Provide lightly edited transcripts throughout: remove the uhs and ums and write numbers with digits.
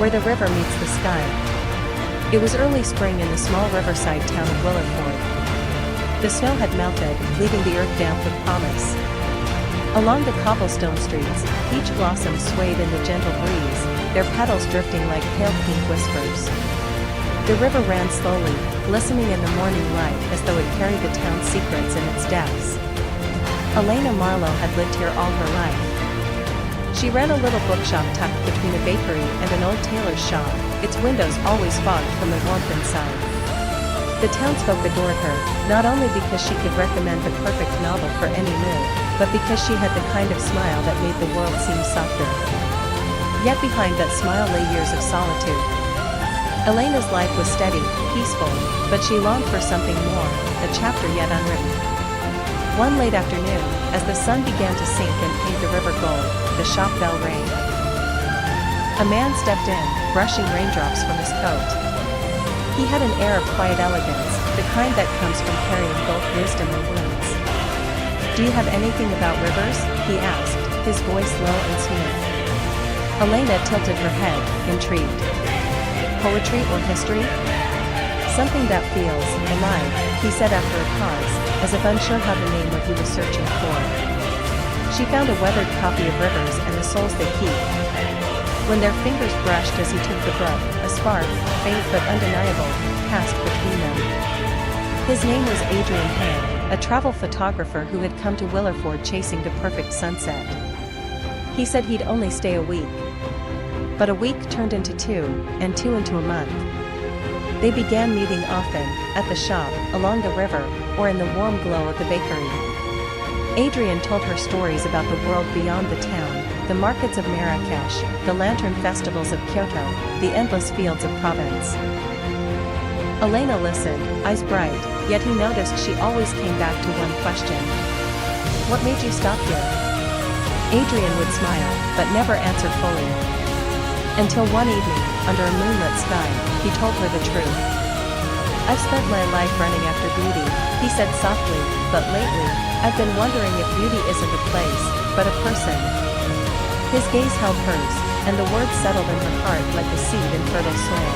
where the river meets the sky. It was early spring in the small riverside town of Willerford. The snow had melted, leaving the earth damp with promise. Along the cobblestone streets, peach blossoms swayed in the gentle breeze, their petals drifting like pale pink whispers. The river ran slowly, glistening in the morning light as though it carried the town's secrets in its depths. Elena Marlowe had lived here all her life. She ran a little bookshop tucked between a bakery and an old tailor's shop, its windows always fogged from the warmth inside. The townsfolk adored her, not only because she could recommend the perfect novel for any mood, but because she had the kind of smile that made the world seem softer. Yet behind that smile lay years of solitude. Elena's life was steady, peaceful, but she longed for something more, a chapter yet unwritten. One late afternoon, as the sun began to sink and paint the river gold, the shop bell rang. A man stepped in, brushing raindrops from his coat. He had an air of quiet elegance, the kind that comes from carrying both wisdom and wings. "Do you have anything about rivers?" he asked, his voice low and smooth. Elena tilted her head, intrigued. "Poetry or history?" "Something that feels alive," he said after a pause, as if unsure how to name what he was searching for. She found a weathered copy of Rivers and the Souls They Keep. When their fingers brushed as he took the book, a spark, faint but undeniable, passed between them. His name was Adrian Hand, a travel photographer who had come to Willerford chasing the perfect sunset. He said he'd only stay a week. But a week turned into two, and two into a month. They began meeting often, at the shop, along the river, or in the warm glow of the bakery. Adrian told her stories about the world beyond the town, the markets of Marrakesh, the lantern festivals of Kyoto, the endless fields of Provence. Elena listened, eyes bright, yet he noticed she always came back to one question. "What made you stop here?" Adrian would smile, but never answer fully. Until one evening, under a moonlit sky, he told her the truth. "I've spent my life running after beauty," he said softly, "but lately, I've been wondering if beauty isn't a place, but a person." His gaze held hers, and the words settled in her heart like a seed in fertile soil.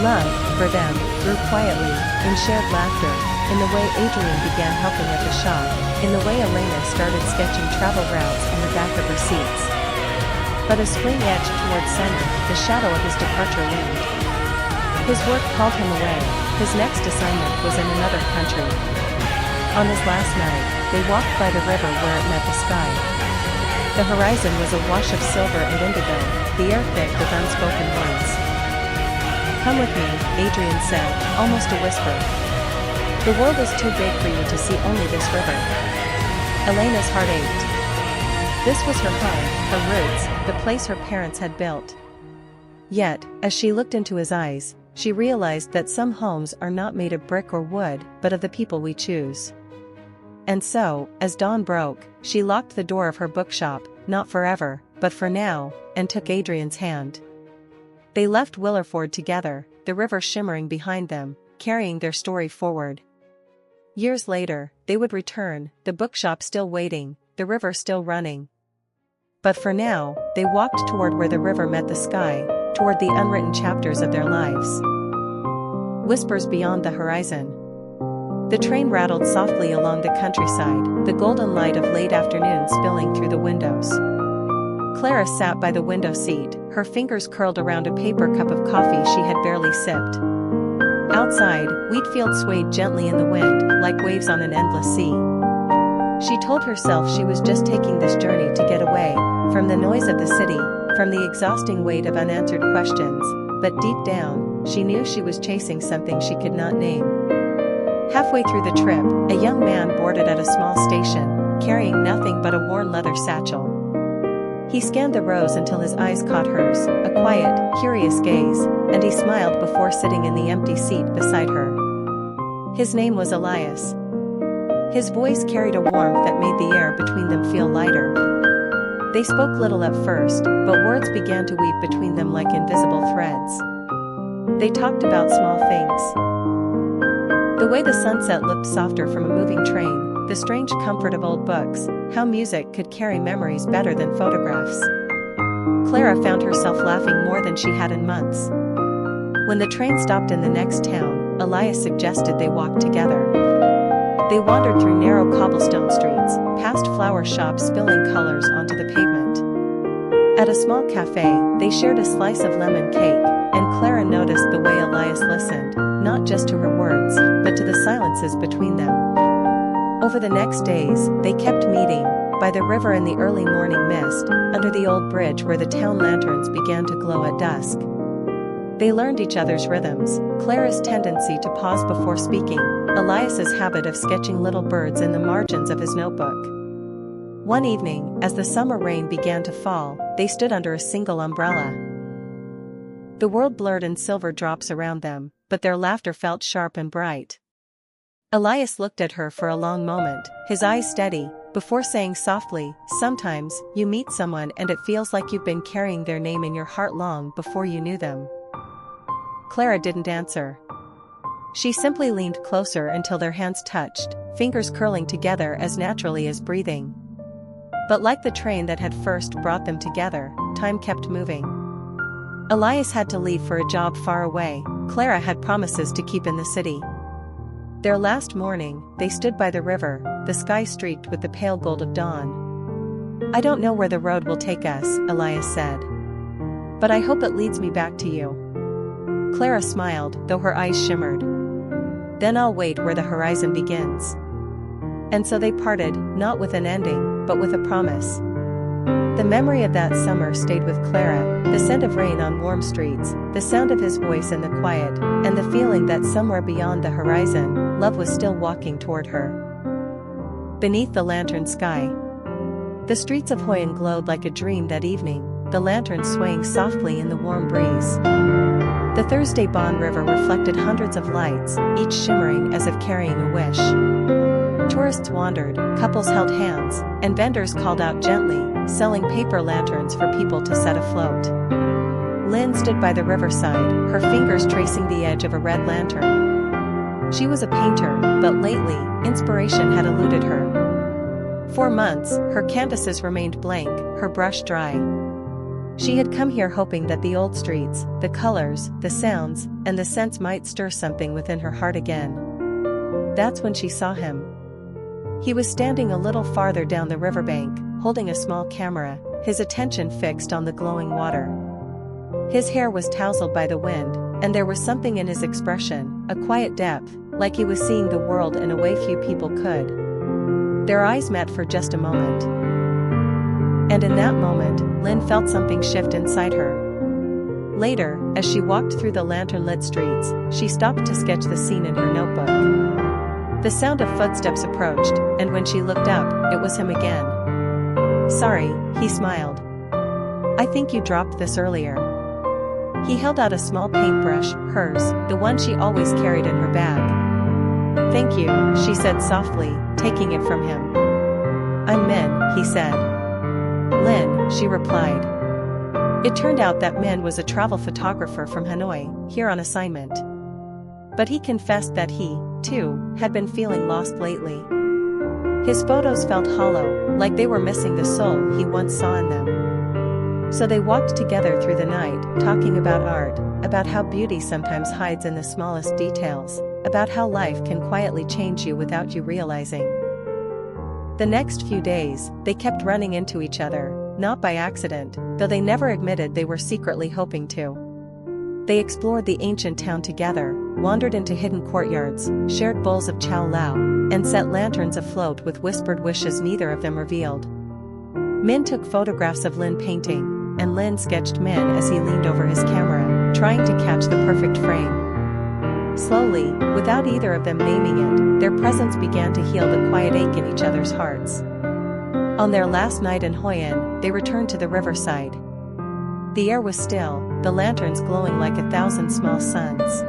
Love, for them, grew quietly, in shared laughter, in the way Adrian began helping at the shop, in the way Elena started sketching travel routes on the back of receipts. But as spring edged towards summer, the shadow of his departure loomed. His work called him away, his next assignment was in another country. On his last night, they walked by the river where it met the sky. The horizon was a wash of silver and indigo, the air thick with unspoken words. "Come with me," Adrian said, almost a whisper. "The world is too big for you to see only this river." Elena's heart ached. This was her home, her roots, the place her parents had built. Yet, as she looked into his eyes, she realized that some homes are not made of brick or wood, but of the people we choose. And so, as dawn broke, she locked the door of her bookshop, not forever, but for now, and took Adrian's hand. They left Willerford together, the river shimmering behind them, carrying their story forward. Years later, they would return, the bookshop still waiting, the river still running. But for now, they walked toward where the river met the sky, toward the unwritten chapters of their lives. Whispers beyond the horizon. The train rattled softly along the countryside, the golden light of late afternoon spilling through the windows. Clara sat by the window seat, her fingers curled around a paper cup of coffee she had barely sipped. Outside, wheat fields swayed gently in the wind, like waves on an endless sea. She told herself she was just taking this journey to get away, from the noise of the city, from the exhausting weight of unanswered questions, but deep down, she knew she was chasing something she could not name. Halfway through the trip, a young man boarded at a small station, carrying nothing but a worn leather satchel. He scanned the rows until his eyes caught hers, a quiet, curious gaze, and he smiled before sitting in the empty seat beside her. His name was Elias. His voice carried a warmth that made the air between them feel lighter. They spoke little at first, but words began to weave between them like invisible threads. They talked about small things. The way the sunset looked softer from a moving train, the strange comfort of old books, how music could carry memories better than photographs. Clara found herself laughing more than she had in months. When the train stopped in the next town, Elias suggested they walk together. They wandered through narrow cobblestone streets, past flower shops spilling colors onto the pavement. At a small cafe, they shared a slice of lemon cake, and Clara noticed the way Elias listened, not just to her words, but to the silences between them. Over the next days, they kept meeting, by the river in the early morning mist, under the old bridge where the town lanterns began to glow at dusk. They learned each other's rhythms, Clara's tendency to pause before speaking, Elias's habit of sketching little birds in the margins of his notebook. One evening, as the summer rain began to fall, they stood under a single umbrella. The world blurred in silver drops around them, but their laughter felt sharp and bright. Elias looked at her for a long moment, his eyes steady, before saying softly, "Sometimes, you meet someone and it feels like you've been carrying their name in your heart long before you knew them." Clara didn't answer. She simply leaned closer until their hands touched, fingers curling together as naturally as breathing. But like the train that had first brought them together, time kept moving. Elias had to leave for a job far away, Clara had promises to keep in the city. Their last morning, they stood by the river, the sky streaked with the pale gold of dawn. "I don't know where the road will take us," Elias said. "But I hope it leads me back to you." Clara smiled, though her eyes shimmered. "Then I'll wait where the horizon begins." And so they parted, not with an ending, but with a promise. The memory of that summer stayed with Clara, the scent of rain on warm streets, the sound of his voice in the quiet, and the feeling that somewhere beyond the horizon, love was still walking toward her. Beneath the lantern sky. The streets of Hoi An glowed like a dream that evening, the lanterns swaying softly in the warm breeze. The Thursday Bon River reflected hundreds of lights, each shimmering as if carrying a wish. Tourists wandered, couples held hands, and vendors called out gently, selling paper lanterns for people to set afloat. Lynn stood by the riverside, her fingers tracing the edge of a red lantern. She was a painter, but lately, inspiration had eluded her. For months, her canvases remained blank, her brush dry. She had come here hoping that the old streets, the colors, the sounds, and the scents might stir something within her heart again. That's when she saw him. He was standing a little farther down the riverbank, holding a small camera, his attention fixed on the glowing water. His hair was tousled by the wind, and there was something in his expression, a quiet depth, like he was seeing the world in a way few people could. Their eyes met for just a moment. And in that moment, Lynn felt something shift inside her. Later, as she walked through the lantern-lit streets, she stopped to sketch the scene in her notebook. The sound of footsteps approached, and when she looked up, it was him again. "Sorry," he smiled. "I think you dropped this earlier." He held out a small paintbrush, hers, the one she always carried in her bag. "Thank you," she said softly, taking it from him. "I'm Min," he said. "Lynn," she replied. It turned out that Min was a travel photographer from Hanoi, here on assignment. But he confessed that he, too, had been feeling lost lately. His photos felt hollow, like they were missing the soul he once saw in them. So they walked together through the night, talking about art, about how beauty sometimes hides in the smallest details, about how life can quietly change you without you realizing. The next few days, they kept running into each other, not by accident, though they never admitted they were secretly hoping to. They explored the ancient town together, wandered into hidden courtyards, shared bowls of chow lao, and set lanterns afloat with whispered wishes neither of them revealed. Min took photographs of Lynn painting, and Lynn sketched Min as he leaned over his camera, trying to catch the perfect frame. Slowly, without either of them naming it, their presence began to heal the quiet ache in each other's hearts. On their last night in Hoi An, they returned to the riverside. The air was still, the lanterns glowing like 1,000 small suns.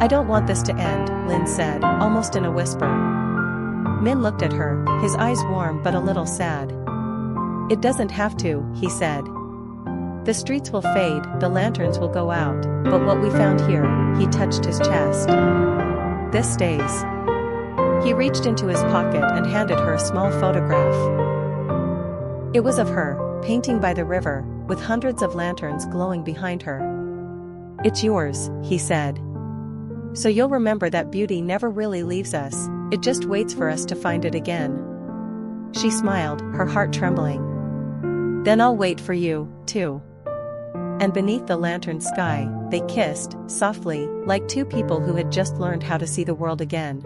"I don't want this to end," Lynn said, almost in a whisper. Min looked at her, his eyes warm but a little sad. "It doesn't have to," he said. "The streets will fade, the lanterns will go out, but what we found here," he touched his chest. "This stays." He reached into his pocket and handed her a small photograph. It was of her, painting by the river, with hundreds of lanterns glowing behind her. "It's yours," he said. "So you'll remember that beauty never really leaves us, it just waits for us to find it again." She smiled, her heart trembling. "Then I'll wait for you, too." And beneath the lantern sky, they kissed, softly, like two people who had just learned how to see the world again.